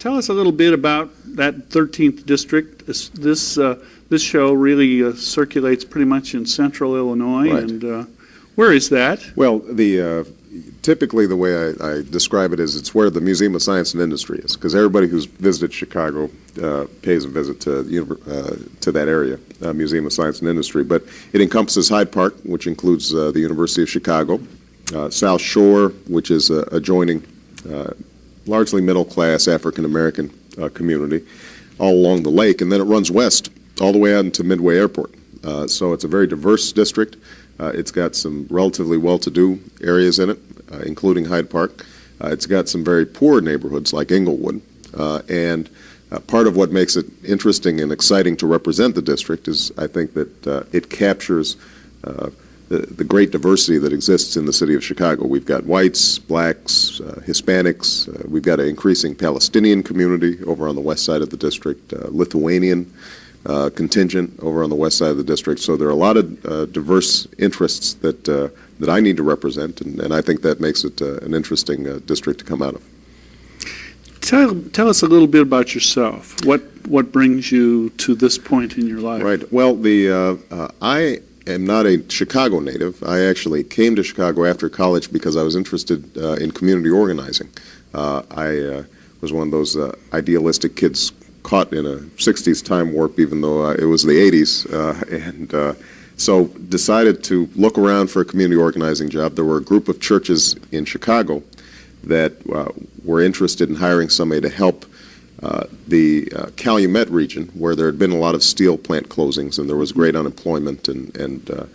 Tell us a little bit about that 13th district. This show really circulates pretty much in central Illinois, Right. and where is that? Well, typically the way I describe it is it's where the Museum of Science and Industry is, because everybody who's visited Chicago pays a visit to that area, Museum of Science and Industry. But it encompasses Hyde Park, which includes the University of Chicago, South Shore, which is adjoining largely middle-class African-American community, all along the lake, and then it runs west all the way out into Midway Airport. So it's a very diverse district. It's got some relatively well-to-do areas in it, including Hyde Park. It's got some very poor neighborhoods like Inglewood. And part of what makes it interesting and exciting to represent the district is I think that it captures the great diversity that exists in the city of Chicago. We've got whites, blacks, Hispanics. We've got an increasing Palestinian community over on the west side of the district, Lithuanian contingent over on the west side of the district. So there are a lot of diverse interests that I need to represent, and I think that makes it an interesting district to come out of. Tell us a little bit about yourself. What brings you to this point in your life? Right. Well, I am not a Chicago native. I actually came to Chicago after college because I was interested in community organizing. I was one of those idealistic kids caught in a 60s time warp, even though it was the 80s, and so decided to look around for a community organizing job. There were a group of churches in Chicago that were interested in hiring somebody to help the Calumet region, where there had been a lot of steel plant closings and there was great unemployment and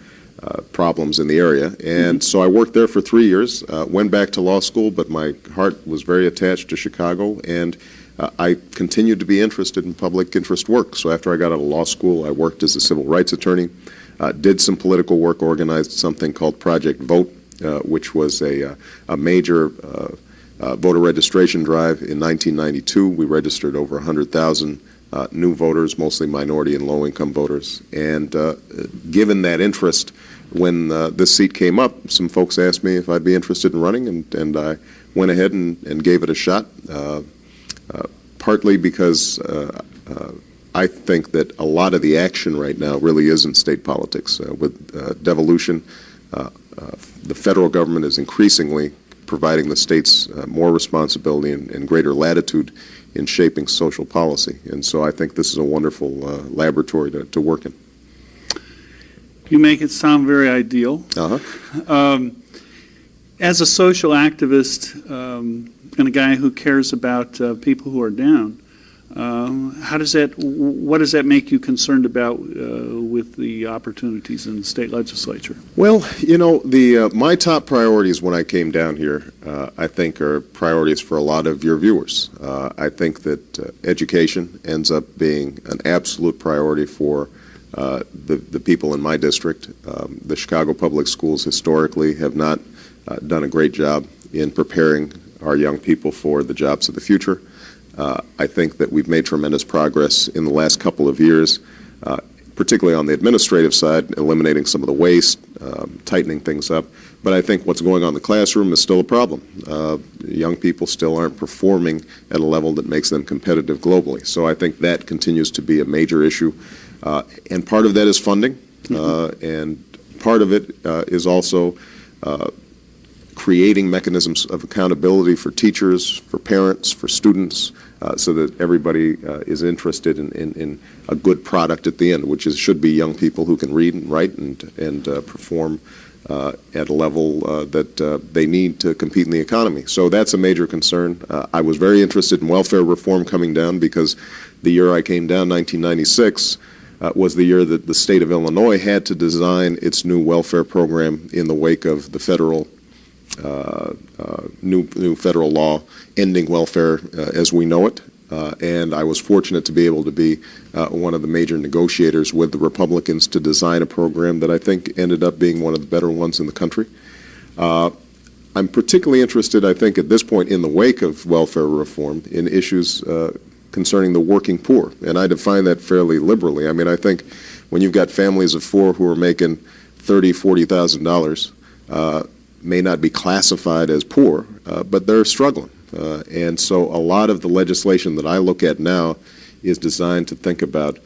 problems in the area. And so I worked there for 3 years, went back to law school, but my heart was very attached to Chicago, and I continued to be interested in public interest work. So after I got out of law school, I worked as a civil rights attorney, did some political work, organized something called Project Vote, which was a major voter registration drive in 1992. We registered over 100,000 new voters, mostly minority and low-income voters. And given that interest, when this seat came up, some folks asked me if I'd be interested in running, and I went ahead and gave it a shot. Partly because I think that a lot of the action right now really is in state politics. With devolution, the federal government is increasingly providing the states more responsibility and greater latitude in shaping social policy. And so I think this is a wonderful laboratory to work in. You make it sound very ideal. As a social activist and a guy who cares about people who are down, what does that make you concerned about with the opportunities in the state legislature? Well, my top priorities when I came down here, I think, are priorities for a lot of your viewers. I think that education ends up being an absolute priority for the people in my district. The Chicago Public Schools historically have not done a great job in preparing our young people for the jobs of the future. I think that we've made tremendous progress in the last couple of years, particularly on the administrative side, eliminating some of the waste, tightening things up. But I think what's going on in the classroom is still a problem. Young people still aren't performing at a level that makes them competitive globally. So I think that continues to be a major issue. And part of that is funding, and part of it is also creating mechanisms of accountability for teachers, for parents, for students, so that everybody is interested in a good product at the end, which should be young people who can read and write and perform at a level that they need to compete in the economy. So that's a major concern. I was very interested in welfare reform coming down because the year I came down, 1996, was the year that the state of Illinois had to design its new welfare program in the wake of the federal new federal law ending welfare as we know it. And I was fortunate to be able to be one of the major negotiators with the Republicans to design a program that I think ended up being one of the better ones in the country. I'm particularly interested, I think, at this point in the wake of welfare reform in issues concerning the working poor. And I define that fairly liberally. I mean, I think when you've got families of four who are making $30,000, $40,000, may not be classified as poor, but they're struggling. And so a lot of the legislation that I look at now is designed to think about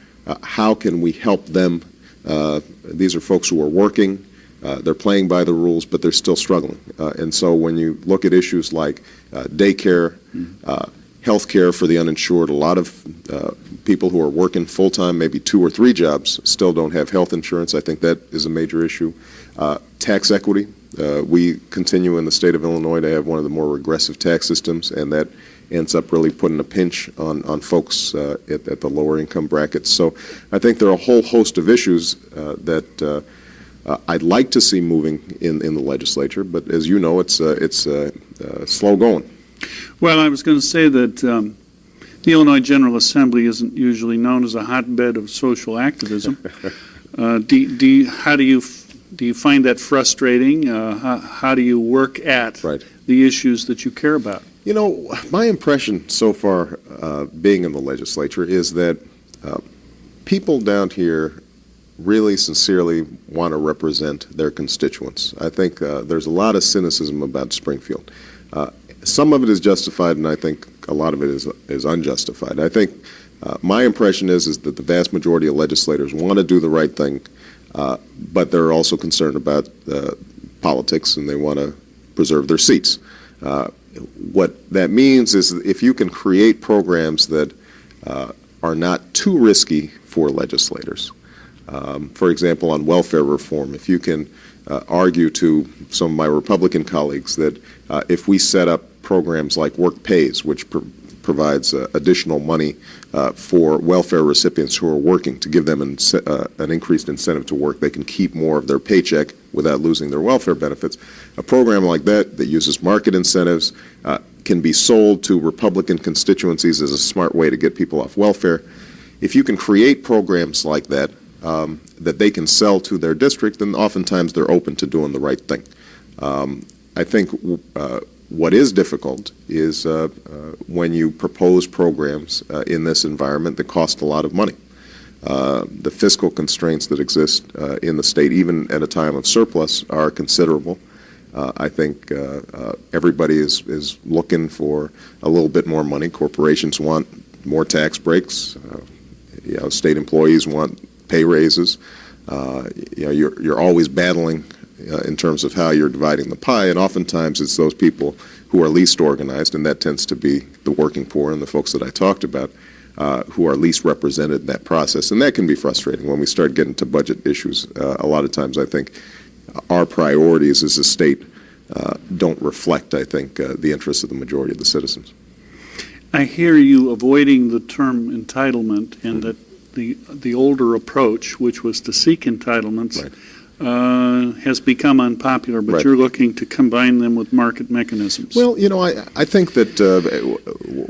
how can we help them. These are folks who are working, they're playing by the rules, but they're still struggling. And so when you look at issues like daycare, health care for the uninsured, a lot of people who are working full-time, maybe 2 or 3 jobs, still don't have health insurance. I think that is a major issue. Tax equity. We continue in the state of Illinois to have one of the more regressive tax systems, and that ends up really putting a pinch on folks at the lower income brackets. So I think there are a whole host of issues that I'd like to see moving in the legislature, but as you know, it's slow going. Well, I was going to say that the Illinois General Assembly isn't usually known as a hotbed of social activism. How do you find that frustrating? How do you work at the issues that you care about? You know, my impression so far, being in the legislature, is that people down here really sincerely want to represent their constituents. I think there's a lot of cynicism about Springfield. Some of it is justified, and I think a lot of it is unjustified. I think my impression is that the vast majority of legislators want to do the right thing, but they're also concerned about politics, and they want to preserve their seats. What that means is if you can create programs that are not too risky for legislators, for example, on welfare reform, if you can argue to some of my Republican colleagues that if we set up programs like Work Pays, which provides additional money for welfare recipients who are working to give them an increased incentive to work, they can keep more of their paycheck without losing their welfare benefits. A program like that uses market incentives can be sold to Republican constituencies as a smart way to get people off welfare. If you can create programs like that that they can sell to their district, then oftentimes they're open to doing the right thing. I think what is difficult is when you propose programs in this environment that cost a lot of money. The fiscal constraints that exist in the state, even at a time of surplus, are considerable. I think everybody is looking for a little bit more money. Corporations want more tax breaks. State employees want pay raises. You're always battling in terms of how you're dividing the pie, and oftentimes it's those people who are least organized, and that tends to be the working poor and the folks that I talked about, who are least represented in that process, and that can be frustrating when we start getting to budget issues. A lot of times I think our priorities as a state don't reflect, I think, the interests of the majority of the citizens. I hear you avoiding the term entitlement, and that the older approach, which was to seek entitlements, has become unpopular, but you're looking to combine them with market mechanisms. Well, I think that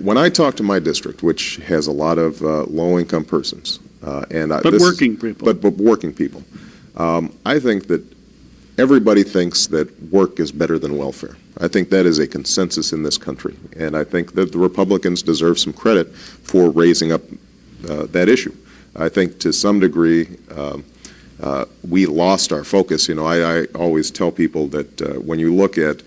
when I talk to my district, which has a lot of low-income persons, working people. But working people, I think that everybody thinks that work is better than welfare. I think that is a consensus in this country, and I think that the Republicans deserve some credit for raising up that issue. I think to some degree we lost our focus. I always tell people that when you look at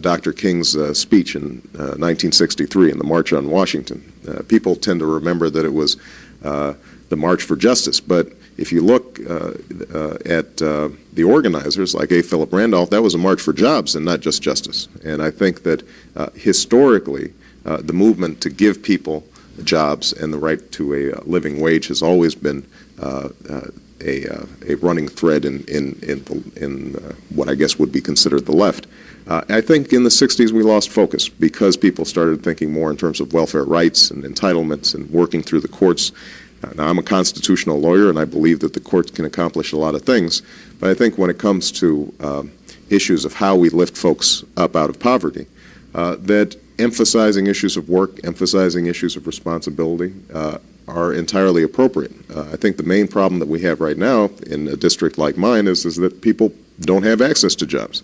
Dr. King's speech in 1963 in the March on Washington, people tend to remember that it was the March for Justice. But if you look at the organizers, like A. Philip Randolph, that was a march for jobs and not just justice. And I think that historically, the movement to give people jobs and the right to a living wage has always been a running thread in what I guess would be considered the left. I think in the 60s we lost focus because people started thinking more in terms of welfare rights and entitlements and working through the courts. Now, I'm a constitutional lawyer, and I believe that the courts can accomplish a lot of things, but I think when it comes to issues of how we lift folks up out of poverty, that emphasizing issues of work, emphasizing issues of responsibility are entirely appropriate. I think the main problem that we have right now in a district like mine is that people don't have access to jobs,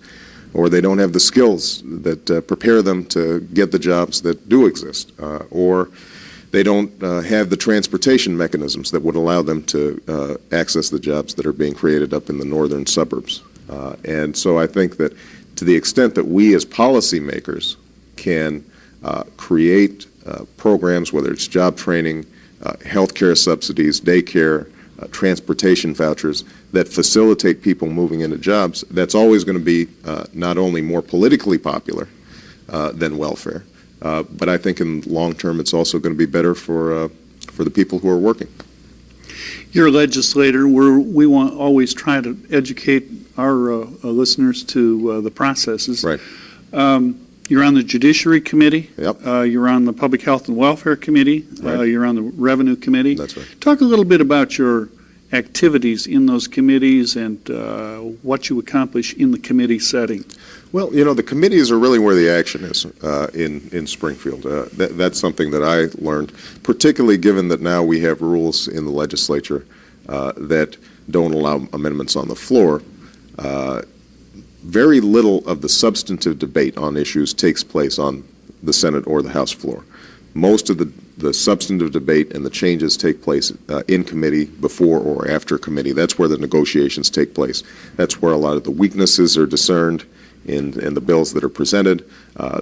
or they don't have the skills that prepare them to get the jobs that do exist, or they don't have the transportation mechanisms that would allow them to access the jobs that are being created up in the northern suburbs. And so I think that to the extent that we as policymakers can create programs, whether it's job training, health care subsidies, daycare, transportation vouchers that facilitate people moving into jobs, that's always going to be not only more politically popular than welfare, but I think in long term it's also going to be better for the people who are working. You're a legislator. We want always try to educate our listeners to the processes. Right. You're on the Judiciary Committee. Yep. You're on the Public Health and Welfare Committee. Right. You're on the Revenue Committee. That's right. Talk a little bit about your activities in those committees and what you accomplish in the committee setting. Well, the committees are really where the action is in Springfield. That's something that I learned, particularly given that now we have rules in the legislature that don't allow amendments on the floor. Very little of the substantive debate on issues takes place on the Senate or the House floor. Most of the substantive debate and the changes take place in committee, before or after committee. That's where the negotiations take place. That's where a lot of the weaknesses are discerned in the bills that are presented.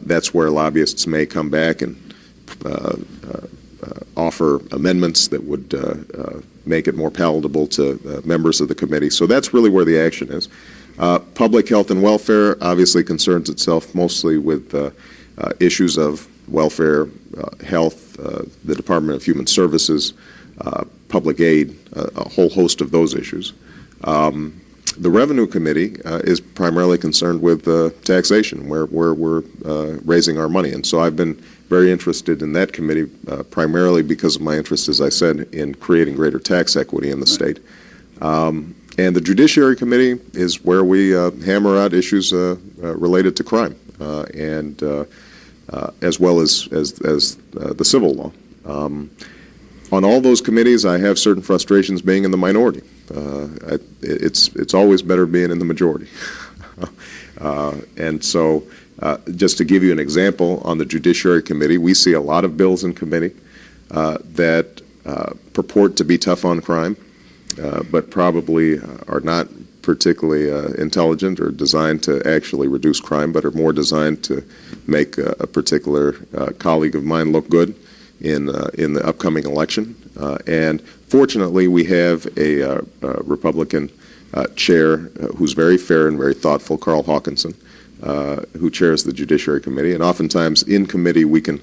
That's where lobbyists may come back and offer amendments that would make it more palatable to members of the committee. So that's really where the action is. Public health and welfare obviously concerns itself mostly with issues of welfare, health, the Department of Human Services, public aid, a whole host of those issues. The Revenue Committee is primarily concerned with taxation, where we're raising our money. And so I've been very interested in that committee, primarily because of my interest, as I said, in creating greater tax equity in the state. And the Judiciary Committee is where we hammer out issues related to crime, and as well as the civil law. On all those committees, I have certain frustrations being in the minority. It's always better being in the majority. And so, just to give you an example, on the Judiciary Committee, we see a lot of bills in committee that purport to be tough on crime, but probably are not particularly intelligent or designed to actually reduce crime, but are more designed to make a particular colleague of mine look good in the upcoming election. And fortunately, we have a Republican chair who's very fair and very thoughtful, Carl Hawkinson, who chairs the Judiciary Committee. And oftentimes in committee we can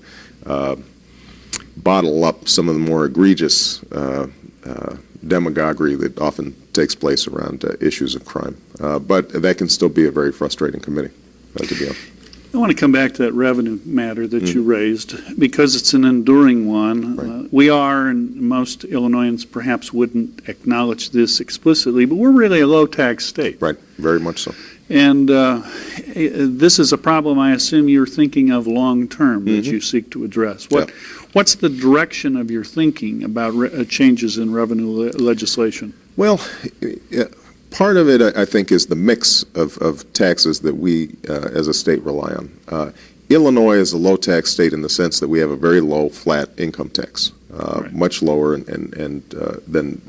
bottle up some of the more egregious demagoguery that often takes place around issues of crime. But that can still be a very frustrating committee to be on. I want to come back to that revenue matter that you raised, because it's an enduring one. Right. We are, and most Illinoisans perhaps wouldn't acknowledge this explicitly, but we're really a low-tax state. Right, very much so. And this is a problem I assume you're thinking of long-term that you seek to address. What's the direction of your thinking about changes in revenue legislation? Well, part of it, I think, is the mix of taxes that we as a state rely on. Illinois is a low-tax state in the sense that we have a very low flat income tax, much lower than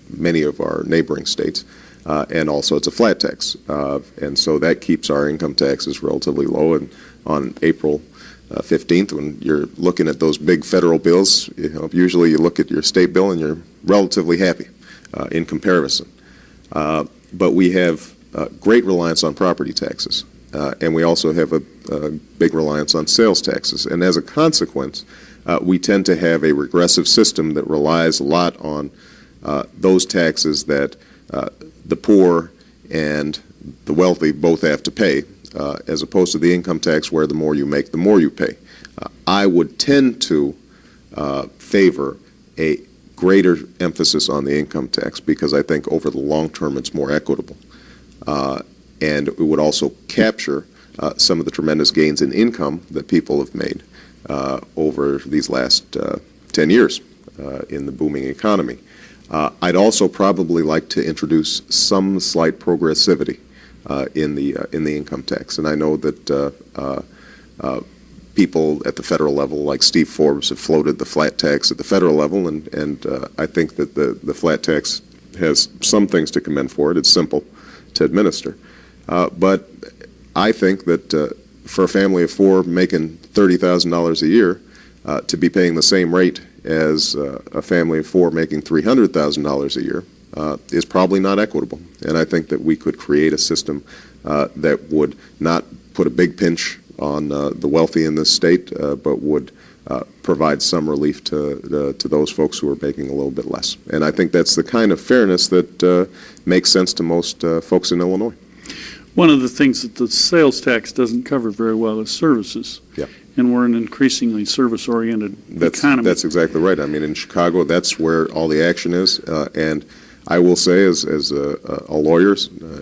many of our neighboring states. And also it's a flat tax. And so that keeps our income taxes relatively low. And on April 15th, when you're looking at those big federal bills, usually you look at your state bill and you're relatively happy in comparison. But we have great reliance on property taxes. And we also have a big reliance on sales taxes. And as a consequence, we tend to have a regressive system that relies a lot on those taxes that the poor and the wealthy both have to pay, as opposed to the income tax where the more you make, the more you pay. I would tend to favor a greater emphasis on the income tax because I think over the long term it's more equitable. And it would also capture some of the tremendous gains in income that people have made over these last 10 years in the booming economy. I'd also probably like to introduce some slight progressivity in the income tax, and I know that people at the federal level, like Steve Forbes, have floated the flat tax at the federal level, and I think that the flat tax has some things to commend for it. It's simple to administer, but I think that for a family of four making $30,000 a year to be paying the same rate as a family of four making $300,000 a year is probably not equitable. And I think that we could create a system that would not put a big pinch on the wealthy in this state, but would provide some relief to those folks who are making a little bit less. And I think that's the kind of fairness that makes sense to most folks in Illinois. One of the things that the sales tax doesn't cover very well is services. Yeah. And we're an increasingly service-oriented economy. That's exactly right. I mean, in Chicago, that's where all the action is. And I will say, as a lawyer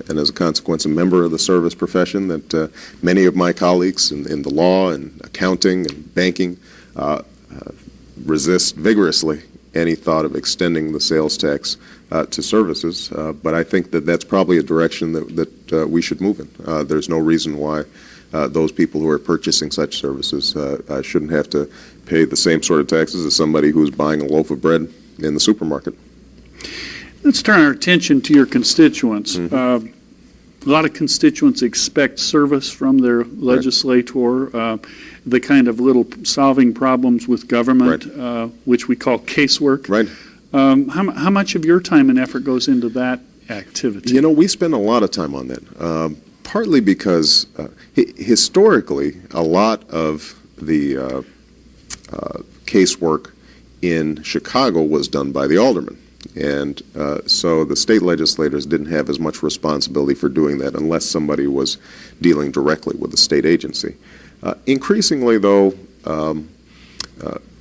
and as a consequence, a member of the service profession, that many of my colleagues in the law and accounting and banking resist vigorously any thought of extending the sales tax to services. But I think that that's probably a direction that we should move in. There's no reason why those people who are purchasing such services shouldn't have to pay the same sort of taxes as somebody who's buying a loaf of bread in the supermarket. Let's turn our attention to your constituents. Mm-hmm. A lot of constituents expect service from their legislator, the kind of little solving problems with government, which we call casework. Right. How much of your time and effort goes into that activity? You know, we spend a lot of time on that, partly because historically a lot of the casework in Chicago was done by the aldermen. And so the state legislators didn't have as much responsibility for doing that unless somebody was dealing directly with the state agency. Increasingly, though,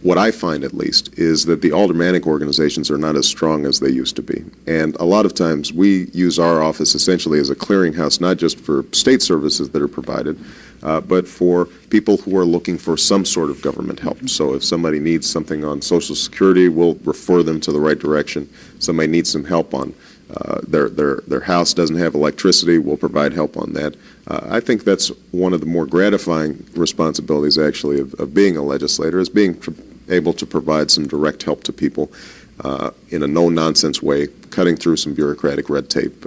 what I find at least is that the aldermanic organizations are not as strong as they used to be. And a lot of times we use our office essentially as a clearinghouse, not just for state services that are provided, but for people who are looking for some sort of government help. So if somebody needs something on Social Security, we'll refer them to the right direction. Somebody needs some help on their house doesn't have electricity, we'll provide help on that. I think that's one of the more gratifying responsibilities, actually, of being a legislator, is being able to provide some direct help to people in a no-nonsense way, cutting through some bureaucratic red tape.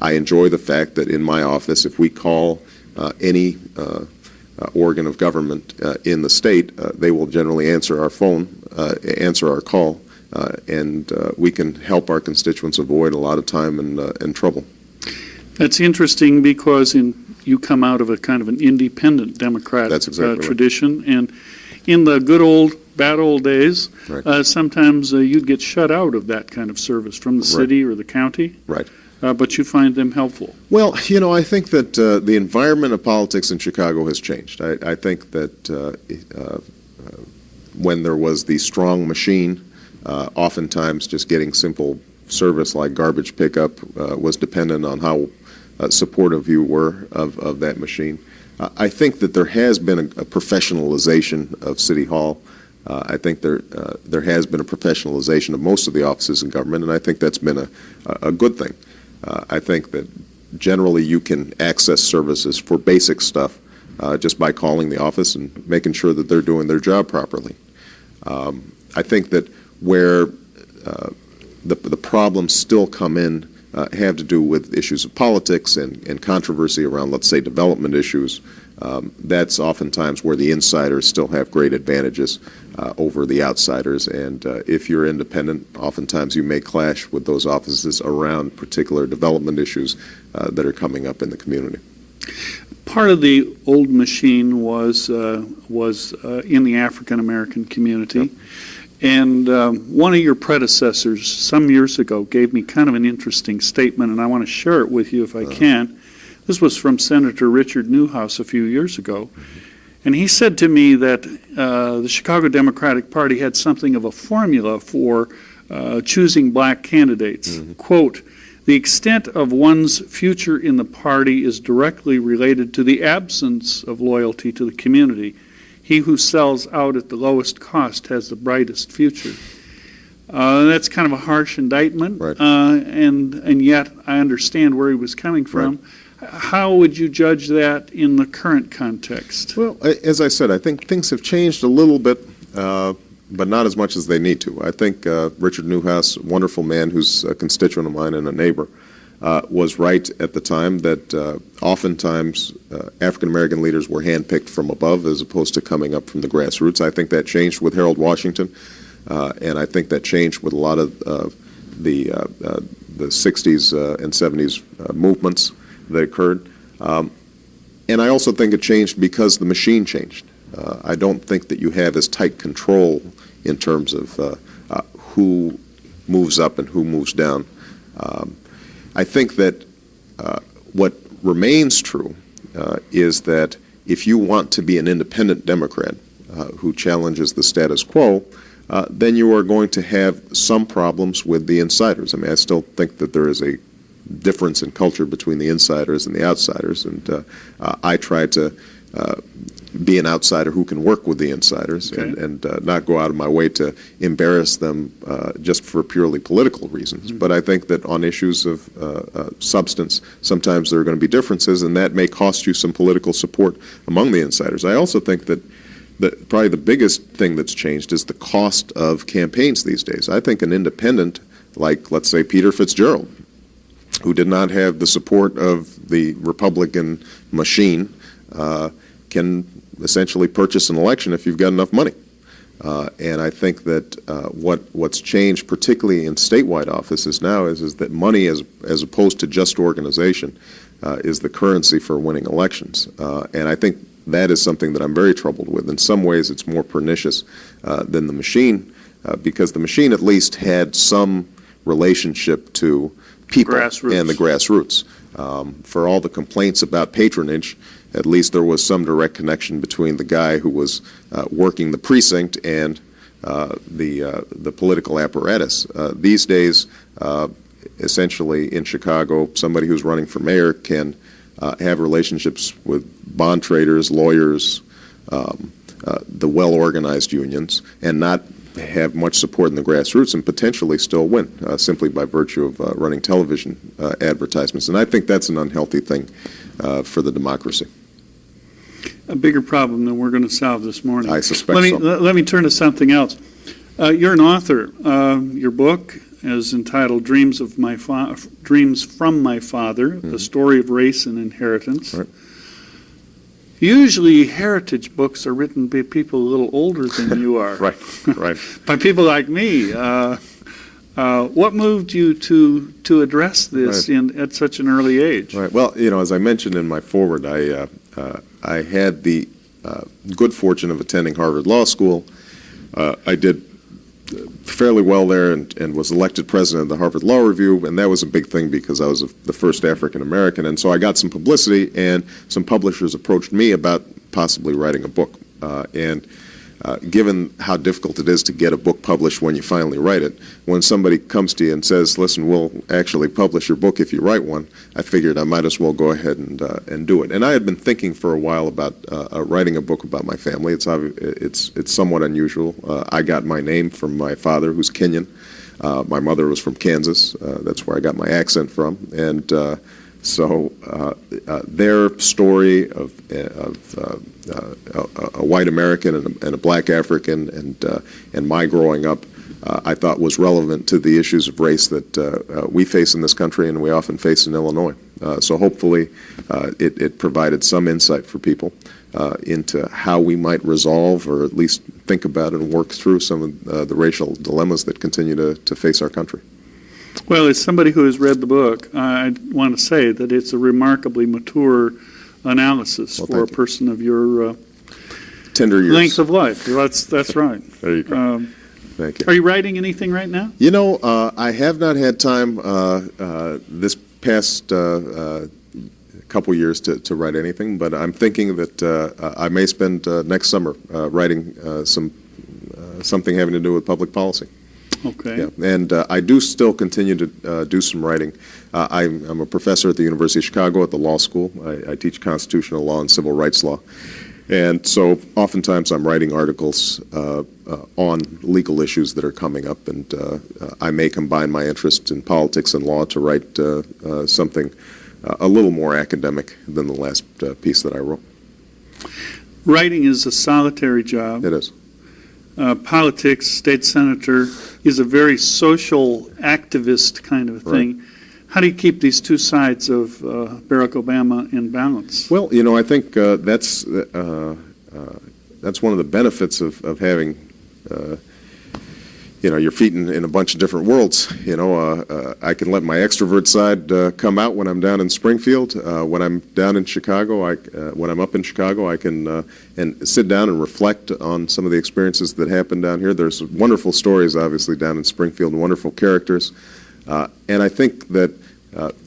I enjoy the fact that in my office, if we call any organ of government in the state, they will generally answer our phone, answer our call, and we can help our constituents avoid a lot of time and trouble. That's interesting because you come out of a kind of an independent Democrat tradition, and in the good old, bad old days, sometimes you'd get shut out of that kind of service from the city or the county. Right. But you find them helpful. Well, you know, I think that the environment of politics in Chicago has changed. I think that when there was the strong machine, oftentimes just getting simple service like garbage pickup was dependent on how supportive you were of that machine. I think that there has been a professionalization of City Hall. I think there has been a professionalization of most of the offices in government, and I think that's been a good thing. I think that generally you can access services for basic stuff just by calling the office and making sure that they're doing their job properly. I think that where the problems still come in have to do with issues of politics and controversy around, let's say, development issues. That's oftentimes where the insiders still have great advantages over the outsiders. And if you're independent, oftentimes you may clash with those offices around particular development issues that are coming up in the community. Part of the old machine was in the African American community. Yep. And one of your predecessors some years ago gave me kind of an interesting statement, and I want to share it with you if I can. This was from Senator Richard Newhouse a few years ago. And he said to me that the Chicago Democratic Party had something of a formula for choosing black candidates. Mm-hmm. Quote, "The extent of one's future in the party is directly related to the absence of loyalty to the community. He who sells out at the lowest cost has the brightest future." That's kind of a harsh indictment, right. And yet I understand where he was coming from. Right. How would you judge that in the current context? Well, as I said, I think things have changed a little bit, but not as much as they need to. I think Richard Newhouse, a wonderful man who's a constituent of mine and a neighbor, was right at the time, that oftentimes African American leaders were handpicked from above as opposed to coming up from the grassroots. I think that changed with Harold Washington, and I think that changed with a lot of the 60s and 70s movements that occurred. And I also think it changed because the machine changed. I don't think that you have as tight control in terms of who moves up and who moves down. I think that what remains true is that if you want to be an independent Democrat who challenges the status quo, then you are going to have some problems with the insiders. I mean, I still think that there is a difference in culture between the insiders and the outsiders, and I try to be an outsider who can work with the insiders, okay, and not go out of my way to embarrass them just for purely political reasons. Mm-hmm. But I think that on issues of substance, sometimes there are going to be differences, and that may cost you some political support among the insiders. I also think that probably the biggest thing that's changed is the cost of campaigns these days. I think an independent, like, let's say, Peter Fitzgerald, who did not have the support of the Republican machine, can essentially purchase an election if you've got enough money. And I think that what's changed, particularly in statewide offices now, is that money, as opposed to just organization, is the currency for winning elections. And I think that is something that I'm very troubled with. In some ways, it's more pernicious than the machine, because the machine at least had some relationship to people and the grassroots. For all the complaints about patronage, at least there was some direct connection between the guy who was working the precinct and the political apparatus. These days, essentially in Chicago, somebody who's running for mayor can have relationships with bond traders, lawyers, the well-organized unions, and not have much support in the grassroots, and potentially still win simply by virtue of running television advertisements. And I think that's an unhealthy thing for the democracy. A bigger problem than we're going to solve this morning. I suspect so. Let me turn to something else. You're an author. Your book is entitled Dreams from My Father, Mm-hmm. The Story of Race and Inheritance. Right. Usually heritage books are written by people a little older than you are. Right. By people like me. What moved you to address this at such an early age? Right. Well, as I mentioned in my foreword, I had the good fortune of attending Harvard Law School. I did fairly well there and was elected president of the Harvard Law Review, and that was a big thing because I was the first African American, and so I got some publicity, and some publishers approached me about possibly writing a book. Given how difficult it is to get a book published when you finally write it, when somebody comes to you and says, listen, we'll actually publish your book if you write one, I figured I might as well go ahead and do it. And I had been thinking for a while about writing a book about my family. It's somewhat unusual. I got my name from my father, who's Kenyan. My mother was from Kansas. That's where I got my accent from. And so their story of a white American and a black African and my growing up, I thought was relevant to the issues of race that we face in this country and we often face in Illinois. So hopefully it provided some insight for people into how we might resolve or at least think about and work through some of the racial dilemmas that continue to face our country. Well, as somebody who has read the book, I want to say that it's a remarkably mature analysis for a person of your tender years. Length of life. That's right. There you go. Thank you. Are you writing anything right now? I have not had time this past couple years to write anything, but I'm thinking that I may spend next summer writing something having to do with public policy. Okay. Yeah, and I do still continue to do some writing. I'm a professor at the University of Chicago at the law school. I teach constitutional law and civil rights law. And so oftentimes I'm writing articles on legal issues that are coming up, and I may combine my interest in politics and law to write something a little more academic than the last piece that I wrote. Writing is a solitary job. It is. Politics, state senator, is a very social activist kind of a thing. Right. how do you keep these two sides of Barack Obama in balance? Well, you know, I think that's one of the benefits of having, you know, your feet in a bunch of different worlds. You know, I can let my extrovert side come out when I'm down in Springfield. When I'm down in Chicago, when I'm up in Chicago, I can and sit down and reflect on some of the experiences that happened down here. There's wonderful stories, obviously, down in Springfield, and wonderful characters. And I think that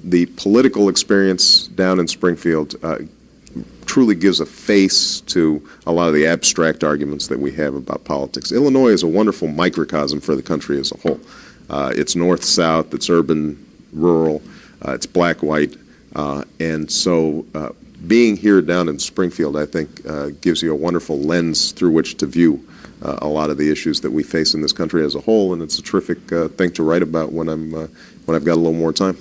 the political experience down in Springfield truly gives a face to a lot of the abstract arguments that we have about politics. Illinois is a wonderful microcosm for the country as a whole. It's north-south, it's urban, rural, it's black-white, and so being here down in Springfield, I think, gives you a wonderful lens through which to view a lot of the issues that we face in this country as a whole, and it's a terrific thing to write about when I've got a little more time.